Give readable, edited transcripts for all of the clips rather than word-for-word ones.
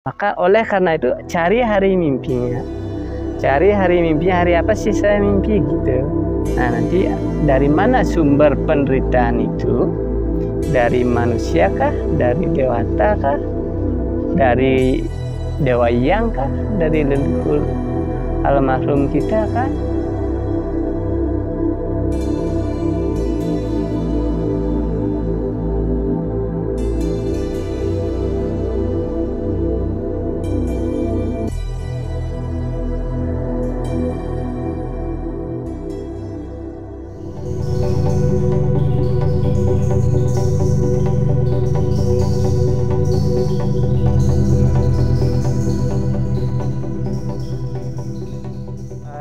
Maka oleh karena itu cari hari mimpinya. Cari hari mimpinya, hari apa sih saya mimpi gitu. Nah nanti dari mana sumber penderitaan itu? Dari manusia kah? Dari dewata kah? Dari dewa yang kah? Dari leluhur almarhum kita kah?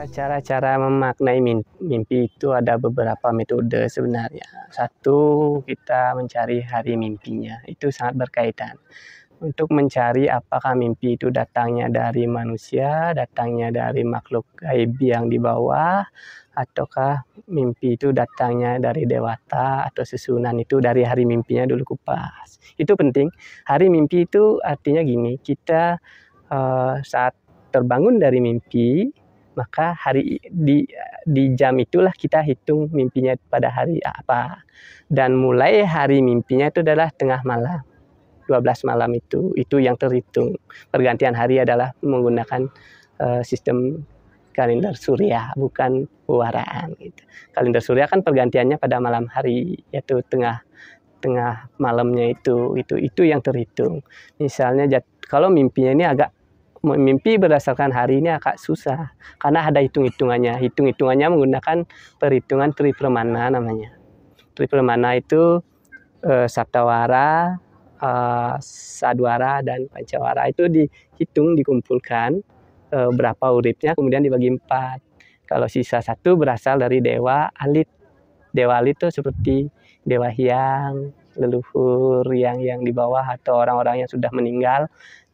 Cara-cara memaknai mimpi itu ada beberapa metode sebenarnya. Satu, kita mencari hari mimpinya. Itu sangat berkaitan. Untuk mencari apakah mimpi itu datangnya dari manusia, datangnya dari makhluk gaib yang di bawah, ataukah mimpi itu datangnya dari dewata atau susunan, itu dari hari mimpinya dulu kupas. Itu penting. Hari mimpi itu artinya gini, kita saat terbangun dari mimpi, maka di jam itulah kita hitung mimpinya pada hari apa. Dan mulai hari mimpinya itu adalah tengah malam. 12 malam itu yang terhitung. Pergantian hari adalah menggunakan sistem kalender surya, bukan pewaraan gitu. Kalender surya kan pergantiannya pada malam hari, yaitu tengah malamnya itu yang terhitung. Misalnya kalau mimpinya ini mimpi berdasarkan hari ini agak susah karena ada hitung-hitungannya. Hitung-hitungannya menggunakan perhitungan Tripermana namanya. Tripermana itu Saptawara, Sadwara, dan Pancawara. Itu dihitung, dikumpulkan berapa uripnya, kemudian dibagi 4. Kalau sisa 1 berasal dari Dewa Alit. Dewa Alit itu seperti Dewa Hyang, leluhur yang di bawah atau orang-orang yang sudah meninggal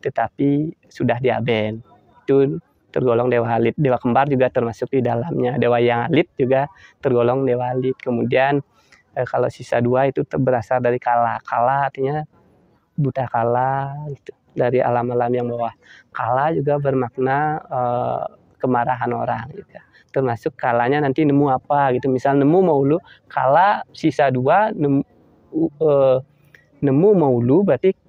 tetapi sudah diaben. Itu tergolong Dewa Alit. Dewa kembar juga termasuk di dalamnya. Dewa yang Alit juga tergolong Dewa Alit. Kemudian kalau sisa 2 itu berasal dari Kala. Kala artinya buta kala gitu. Dari alam-alam yang bawah. Kala juga bermakna kemarahan orang juga. Termasuk kalanya nanti nemu apa gitu. Misal nemu maulu, kala sisa 2 nemu maulu berarti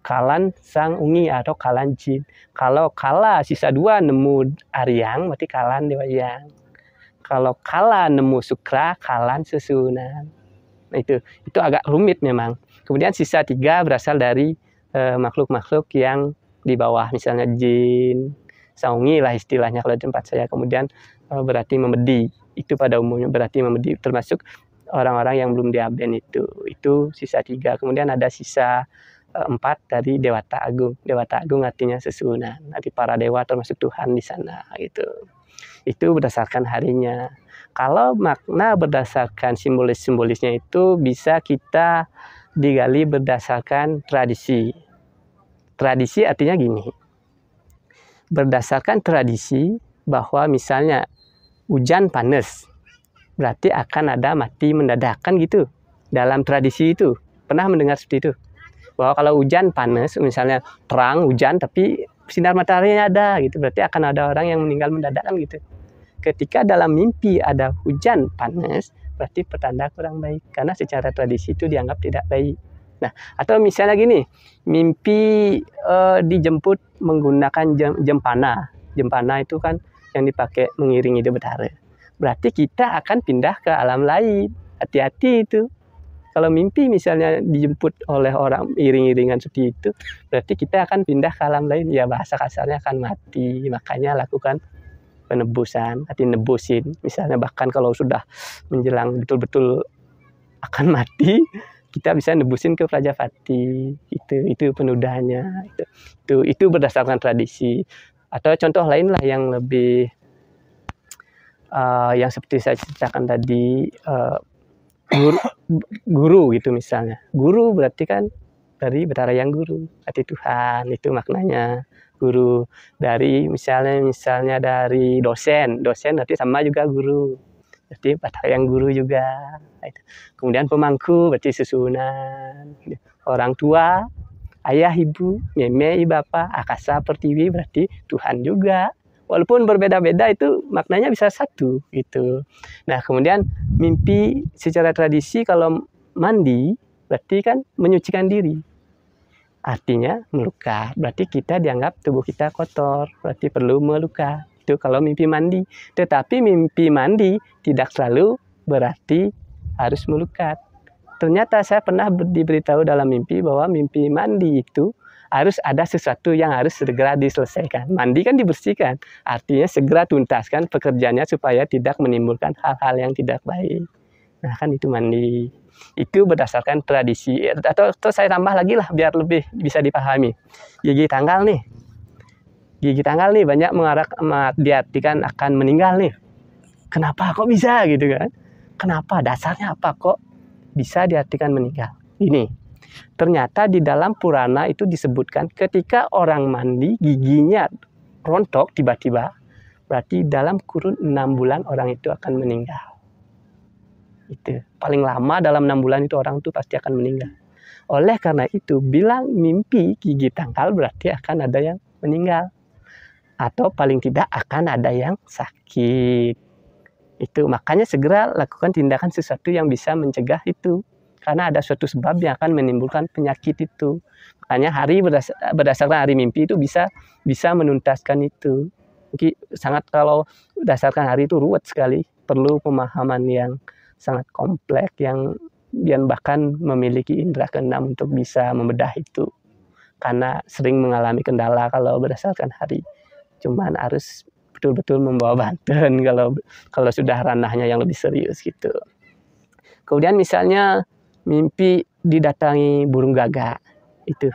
kalan sang ungi atau kalan jin. Kalau kala sisa 2 nemu aryang berarti kalan dewa yang. Kalau kala nemu sukra, kalan susunan. Nah, itu agak rumit memang. Kemudian sisa 3 berasal dari makhluk-makhluk yang di bawah, misalnya jin, saungi lah istilahnya kalau di tempat saya. Kemudian berarti memedi. Itu pada umumnya berarti memedi, termasuk orang-orang yang belum diaben itu. Itu sisa 3. Kemudian ada sisa 4 dari Dewata Agung. Dewata Agung artinya susunan. Nanti para dewa termasuk Tuhan di sana gitu. Itu berdasarkan harinya. Kalau makna berdasarkan simbolis-simbolisnya itu bisa kita digali berdasarkan tradisi. Tradisi artinya gini. Berdasarkan tradisi bahwa misalnya hujan panas, berarti akan ada mati mendadak kan gitu. Dalam tradisi itu. Pernah mendengar seperti itu? Bahwa kalau hujan panas, misalnya terang hujan tapi sinar mataharinya ada gitu, berarti akan ada orang yang meninggal mendadak kan gitu. Ketika dalam mimpi ada hujan panas, berarti pertanda kurang baik karena secara tradisi itu dianggap tidak baik. Nah, atau misalnya gini, mimpi dijemput menggunakan jempana. Jempana itu kan yang dipakai mengiringi Betara. Berarti kita akan pindah ke alam lain. Hati-hati itu. Kalau mimpi misalnya dijemput oleh orang iring-iringan seperti itu, berarti kita akan pindah ke alam lain. Ya bahasa kasarnya akan mati. Makanya lakukan penebusan, arti nebusin. Misalnya bahkan kalau sudah menjelang betul-betul akan mati, kita bisa nebusin ke Prajapati. Itu penudahannya. Itu berdasarkan tradisi. Atau contoh lain lah yang lebih yang seperti saya ceritakan tadi, guru gitu misalnya. Guru berarti kan dari Betara Yang Guru, arti Tuhan, itu maknanya. Guru dari misalnya dari dosen berarti sama juga guru, berarti Betara Yang Guru juga. Kemudian pemangku berarti susunan. Orang tua ayah, ibu, meme, bapa, akasa, pertiwi berarti Tuhan juga. Walaupun berbeda-beda itu maknanya bisa satu gitu. Nah, kemudian mimpi secara tradisi kalau mandi berarti kan menyucikan diri. Artinya melukat, berarti kita dianggap tubuh kita kotor, berarti perlu melukat. Itu kalau mimpi mandi. Tetapi mimpi mandi tidak selalu berarti harus melukat. Ternyata saya pernah diberitahu dalam mimpi bahwa mimpi mandi itu harus ada sesuatu yang harus segera diselesaikan. Mandi kan dibersihkan, artinya segera tuntaskan pekerjaannya supaya tidak menimbulkan hal-hal yang tidak baik. Nah, kan itu mandi. Itu berdasarkan tradisi. Atau saya tambah lagi lah biar lebih bisa dipahami. Gigi tanggal nih. Gigi tanggal nih banyak diartikan akan meninggal nih. Kenapa kok bisa gitu kan? Kenapa? Dasarnya apa kok bisa diartikan meninggal? Ini. Ternyata di dalam Purana itu disebutkan ketika orang mandi giginya rontok tiba-tiba, berarti dalam kurun 6 bulan orang itu akan meninggal. Itu paling lama dalam 6 bulan itu orang itu pasti akan meninggal. Oleh karena itu bilang mimpi gigi tanggal berarti akan ada yang meninggal. Atau paling tidak akan ada yang sakit. Itu makanya segera lakukan tindakan sesuatu yang bisa mencegah itu. Karena ada suatu sebab yang akan menimbulkan penyakit itu. Makanya berdasarkan hari mimpi itu bisa menuntaskan itu. Mungkin sangat kalau berdasarkan hari itu ruwet sekali. Perlu pemahaman yang sangat kompleks yang bahkan memiliki indera keenam untuk bisa membedah itu. Karena sering mengalami kendala kalau berdasarkan hari. Cuman harus betul-betul membawa bantuan kalau sudah ranahnya yang lebih serius gitu. Kemudian misalnya mimpi didatangi burung gagak itu.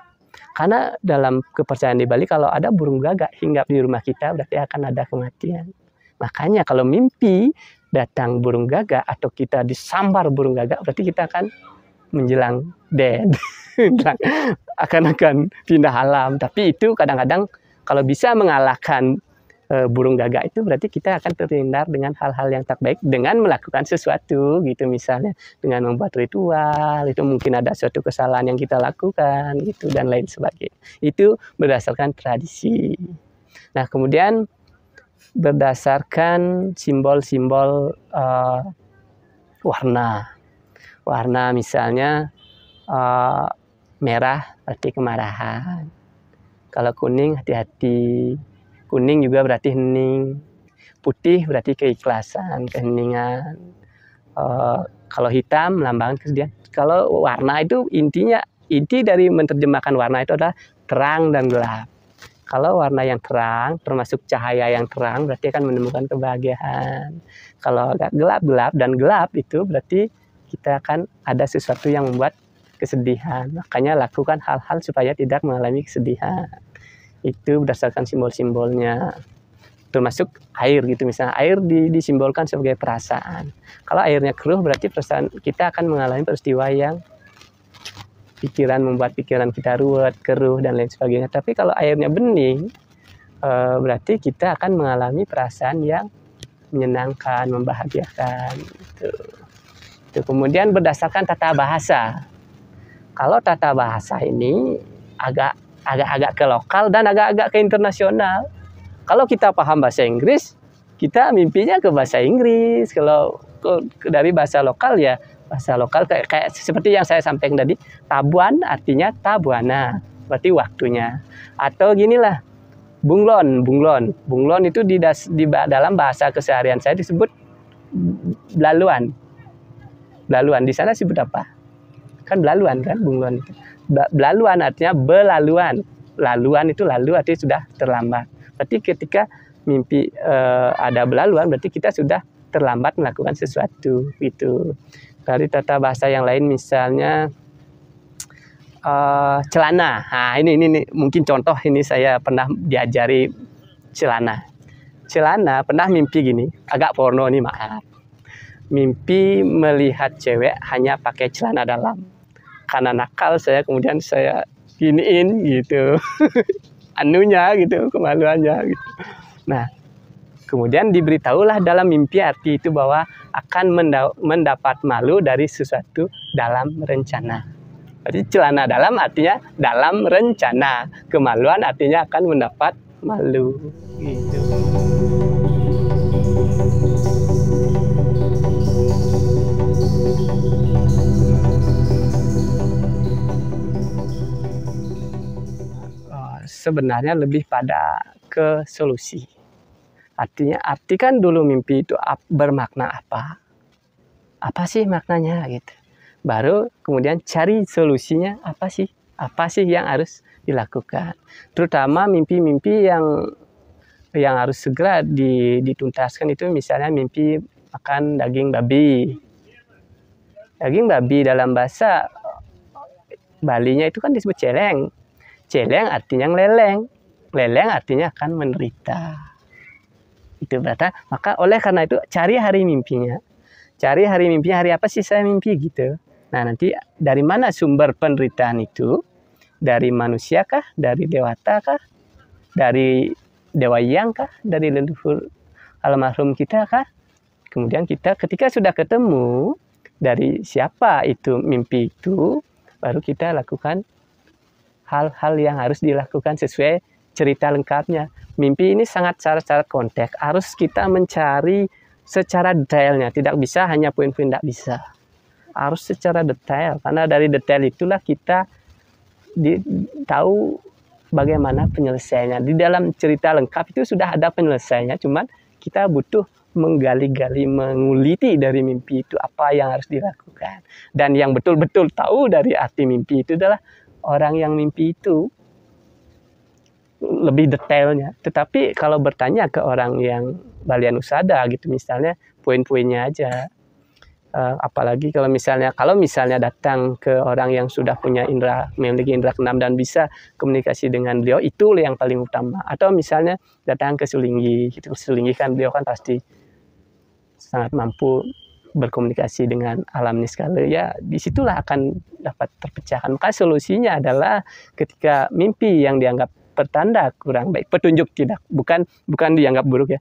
Karena dalam kepercayaan di Bali kalau ada burung gagak hinggap di rumah kita berarti akan ada kematian. Makanya kalau mimpi datang burung gagak atau kita disambar burung gagak berarti kita akan menjelang dead. akan pindah alam. Tapi itu kadang-kadang kalau bisa mengalahkan burung gagak itu berarti kita akan terhindar dengan hal-hal yang tak baik dengan melakukan sesuatu gitu, misalnya dengan membuat ritual itu mungkin ada suatu kesalahan yang kita lakukan gitu dan lain sebagainya. Itu berdasarkan tradisi. Nah, kemudian berdasarkan simbol-simbol warna misalnya merah berarti kemarahan, kalau kuning hati-hati. Kuning juga berarti hening, putih berarti keikhlasan, keheningan. Kalau hitam melambangkan kesedihan. Kalau warna itu inti dari menerjemahkan warna itu adalah terang dan gelap. Kalau warna yang terang, termasuk cahaya yang terang, berarti akan menemukan kebahagiaan. Kalau agak gelap dan gelap itu berarti kita akan ada sesuatu yang membuat kesedihan. Makanya lakukan hal-hal supaya tidak mengalami kesedihan. Itu berdasarkan simbol-simbolnya, termasuk air gitu. Misalnya air disimbolkan sebagai perasaan. Kalau airnya keruh berarti perasaan kita akan mengalami peristiwa yang membuat pikiran kita ruwet, keruh dan lain sebagainya. Tapi kalau airnya bening berarti kita akan mengalami perasaan yang menyenangkan, membahagiakan gitu. Itu kemudian berdasarkan tata bahasa. Kalau tata bahasa ini agak ke lokal dan agak-agak ke internasional. Kalau kita paham bahasa Inggris, kita mimpinya ke bahasa Inggris. Kalau dari bahasa lokal ya bahasa lokal kayak seperti yang saya sampaikan tadi, tabuan artinya tabuana, berarti waktunya. Atau ginilah, bunglon itu di dalam bahasa keseharian saya disebut belaluan. Di sana disebut apa? Kan belaluan kan, bunglon itu. Belaluan artinya belaluan. Laluan itu lalu artinya sudah terlambat. Berarti ketika mimpi ada belaluan berarti kita sudah terlambat melakukan sesuatu gitu. Dari tata bahasa yang lain misalnya celana. Nah, ini mungkin contoh ini saya pernah diajari celana. Celana pernah mimpi gini, agak porno nih maaf. Mimpi melihat cewek hanya pakai celana dalam. Karena nakal kemudian saya giniin gitu. Anunya gitu, kemaluannya gitu. Nah, kemudian diberitahulah dalam mimpi arti itu bahwa akan mendapat malu dari sesuatu dalam rencana. Jadi celana dalam artinya dalam rencana. Kemaluan artinya akan mendapat malu. Gitu. Sebenarnya lebih pada ke solusi. Artinya, artikan dulu mimpi itu bermakna apa? Apa sih maknanya gitu. Baru kemudian cari solusinya apa sih? Apa sih yang harus dilakukan? Terutama mimpi-mimpi yang harus segera dituntaskan itu misalnya mimpi makan daging babi. Daging babi dalam bahasa Balinya itu kan disebut celeng. Celeng artinya ngeleleng. Leleng artinya akan menderita. Itu berarti maka oleh karena itu cari hari mimpinya. Cari hari mimpinya, hari apa sih saya mimpi gitu. Nah, nanti dari mana sumber penderitaan itu? Dari manusia kah? Dari dewata kah? Dari dewa yang kah? Dari leluhur almarhum kita kah? Kemudian kita ketika sudah ketemu dari siapa itu mimpi itu, baru kita lakukan hal-hal yang harus dilakukan sesuai cerita lengkapnya. Mimpi ini sangat syarat-syarat konteks. Harus kita mencari secara detailnya. Tidak bisa hanya poin-poin, tidak bisa. Harus secara detail. Karena dari detail itulah kita tahu bagaimana penyelesaiannya. Di dalam cerita lengkap itu sudah ada penyelesaiannya. Cuman kita butuh menggali-gali, menguliti dari mimpi itu apa yang harus dilakukan. Dan yang betul-betul tahu dari arti mimpi itu adalah orang yang mimpi itu lebih detailnya. Tetapi kalau bertanya ke orang yang balian usada gitu misalnya poin-poinnya aja. Apalagi kalau misalnya datang ke orang yang sudah memiliki indera keenam dan bisa komunikasi dengan beliau, itu yang paling utama. Atau misalnya datang ke Sulinggi, gitu. Sulinggi kan beliau kan pasti sangat mampu berkomunikasi dengan alam niskala, ya disitulah akan dapat terpecahkan. Maka solusinya adalah ketika mimpi yang dianggap pertanda kurang baik, petunjuk bukan dianggap buruk ya,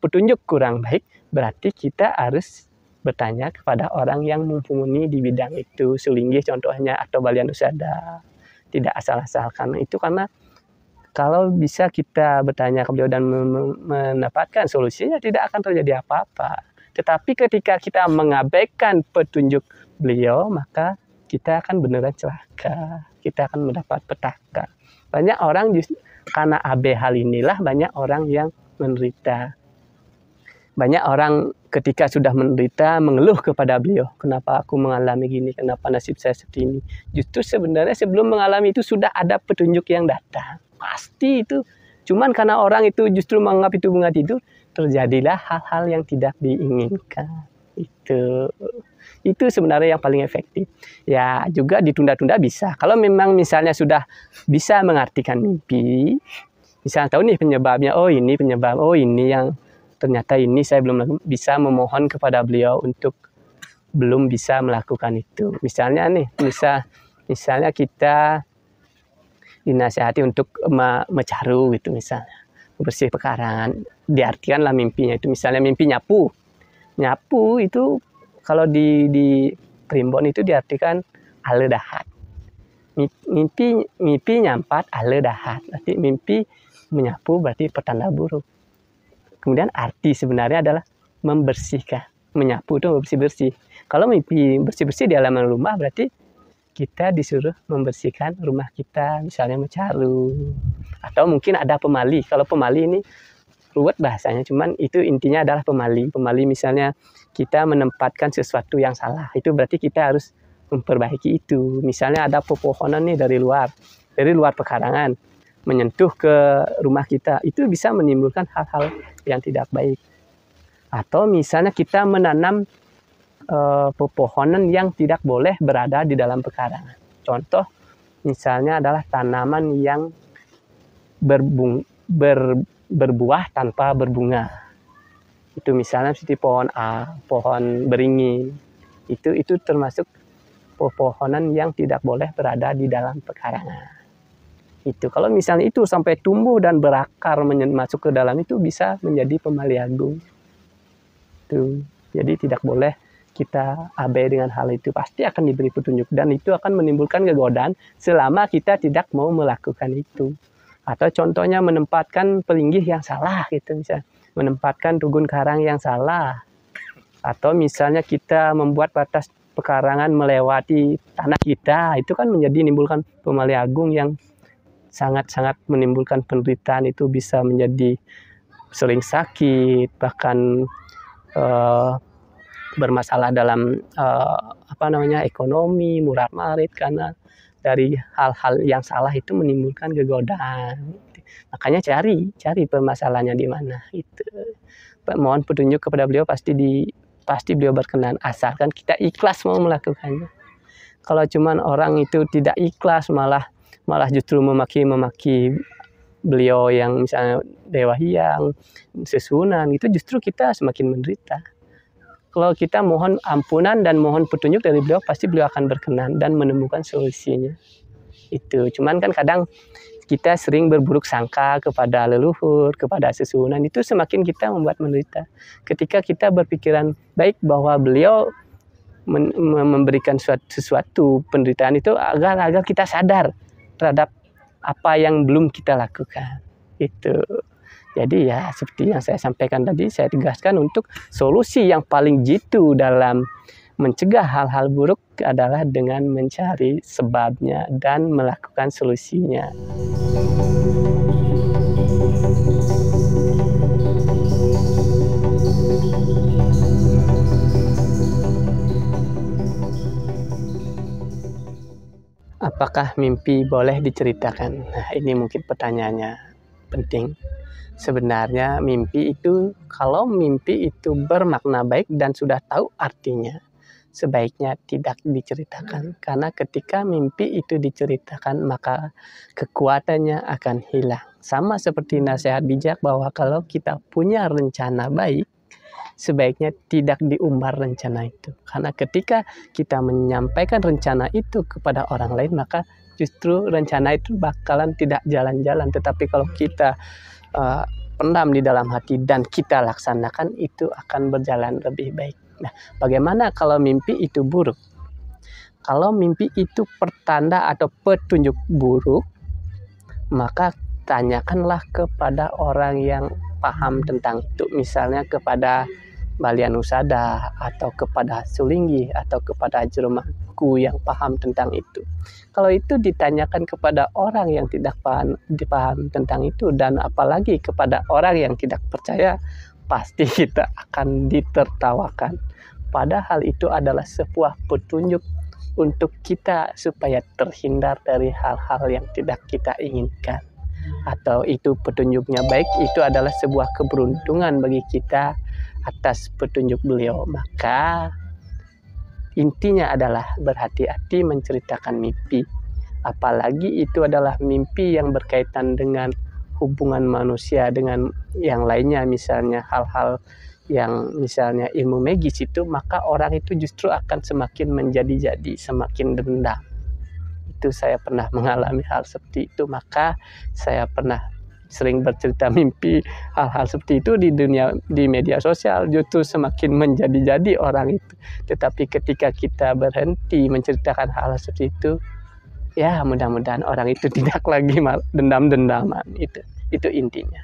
petunjuk kurang baik, berarti kita harus bertanya kepada orang yang mumpuni di bidang itu. Sulinggi contohnya, atau balian usada. Tidak asal-asalkan itu, karena kalau bisa kita bertanya ke beliau dan mendapatkan solusinya, tidak akan terjadi apa-apa. Tetapi ketika kita mengabaikan petunjuk beliau, maka kita akan beneran celaka. Kita akan mendapat petaka. Banyak orang justru karena abai hal inilah banyak orang yang menderita. Banyak orang ketika sudah menderita mengeluh kepada beliau. Kenapa aku mengalami gini? Kenapa nasib saya seperti ini? Justru sebenarnya sebelum mengalami itu sudah ada petunjuk yang datang. Pasti itu. Cuman karena orang itu justru menganggap itu bunga tidur, terjadilah hal-hal yang tidak diinginkan. Itu sebenarnya yang paling efektif. Ya juga ditunda-tunda bisa. Kalau memang misalnya sudah bisa mengartikan mimpi, misalnya tahu nih penyebabnya, oh ini penyebab, oh ini yang ternyata ini saya belum bisa memohon kepada beliau untuk belum bisa melakukan itu. Misalnya nih, misalnya kita dinasihati untuk mecaru gitu misalnya, bersih pekarangan, diartikanlah mimpinya itu misalnya mimpi nyapu itu kalau di primbon itu diartikan ale dahat, mimpi nyampat ale dahat, berarti mimpi menyapu berarti pertanda buruk. Kemudian arti sebenarnya adalah membersihkan, menyapu itu bersih-bersih. Kalau mimpi bersih-bersih di halaman rumah berarti kita disuruh membersihkan rumah kita, misalnya mencaru. Atau mungkin ada pemali. Kalau pemali ini ruwet bahasanya, cuman itu intinya adalah pemali. Pemali misalnya kita menempatkan sesuatu yang salah, itu berarti kita harus memperbaiki itu. Misalnya ada pepohonan nih dari luar pekarangan, menyentuh ke rumah kita, itu bisa menimbulkan hal-hal yang tidak baik. Atau misalnya kita menanam pepohonan yang tidak boleh berada di dalam pekarangan. Contoh misalnya adalah tanaman yang berbuah tanpa berbunga. Itu misalnya seperti pohon beringin. Itu termasuk pepohonan yang tidak boleh berada di dalam pekarangan. Itu kalau misalnya itu sampai tumbuh dan berakar masuk ke dalam, itu bisa menjadi pemali agung. Itu jadi tidak boleh kita abai dengan hal itu, pasti akan diberi petunjuk, dan itu akan menimbulkan kegodaan selama kita tidak mau melakukan itu. Atau contohnya menempatkan pelinggih yang salah gitu, misalnya menempatkan tugun karang yang salah, atau misalnya kita membuat batas pekarangan melewati tanah kita, itu kan menimbulkan pemali agung yang sangat-sangat menimbulkan penderitaan. Itu bisa menjadi sering sakit, bahkan bermasalah dalam ekonomi, murah marit, karena dari hal-hal yang salah itu menimbulkan kegodaan. Makanya cari permasalahannya di mana itu. Mohon petunjuk kepada beliau, pasti beliau berkenan, asalkan kita ikhlas mau melakukannya. Kalau cuman orang itu tidak ikhlas, malah justru memaki beliau yang misalnya Dewa Hyang, Sesunan, itu justru kita semakin menderita. Kalau kita mohon ampunan dan mohon petunjuk dari beliau, pasti beliau akan berkenan dan menemukan solusinya. Itu cuman kan kadang kita sering berburuk sangka kepada leluhur, kepada Sesunan, itu semakin kita membuat menderita. Ketika kita berpikiran baik bahwa beliau memberikan sesuatu penderitaan itu agar kita sadar terhadap apa yang belum kita lakukan. Itu. Jadi ya seperti yang saya sampaikan tadi, saya tegaskan untuk solusi yang paling jitu dalam mencegah hal-hal buruk adalah dengan mencari sebabnya dan melakukan solusinya. Apakah mimpi boleh diceritakan? Nah, ini mungkin pertanyaannya penting. Sebenarnya kalau mimpi itu bermakna baik dan sudah tahu artinya, sebaiknya tidak diceritakan. Karena ketika mimpi itu diceritakan, maka kekuatannya akan hilang. Sama seperti nasihat bijak bahwa kalau kita punya rencana baik, sebaiknya tidak diumbar rencana itu. Karena ketika kita menyampaikan rencana itu kepada orang lain, maka justru rencana itu bakalan tidak jalan-jalan. Tetapi kalau kita pendam di dalam hati dan kita laksanakan, itu akan berjalan lebih baik. Nah, bagaimana kalau mimpi itu buruk? Kalau mimpi itu pertanda atau petunjuk buruk, maka tanyakanlah kepada orang yang paham tentang itu. Misalnya kepada Balian Usada, atau kepada Sulinggi, atau kepada Jeromaku yang paham tentang itu. Kalau itu ditanyakan kepada orang yang tidak paham tentang itu, dan apalagi kepada orang yang tidak percaya, pasti kita akan ditertawakan. Padahal itu adalah sebuah petunjuk untuk kita supaya terhindar dari hal-hal yang tidak kita inginkan. Atau itu petunjuknya baik, itu adalah sebuah keberuntungan bagi kita atas petunjuk beliau. Maka intinya adalah berhati-hati menceritakan mimpi, apalagi itu adalah mimpi yang berkaitan dengan hubungan manusia dengan yang lainnya, misalnya hal-hal yang misalnya ilmu magis itu, maka orang itu justru akan semakin menjadi-jadi, semakin dendam. Itu saya pernah mengalami hal seperti itu, maka saya pernah sering bercerita mimpi hal-hal seperti itu di media sosial, justru semakin menjadi-jadi orang itu. Tetapi ketika kita berhenti menceritakan hal seperti itu, ya mudah-mudahan orang itu tidak lagi dendam-dendaman. Itu intinya.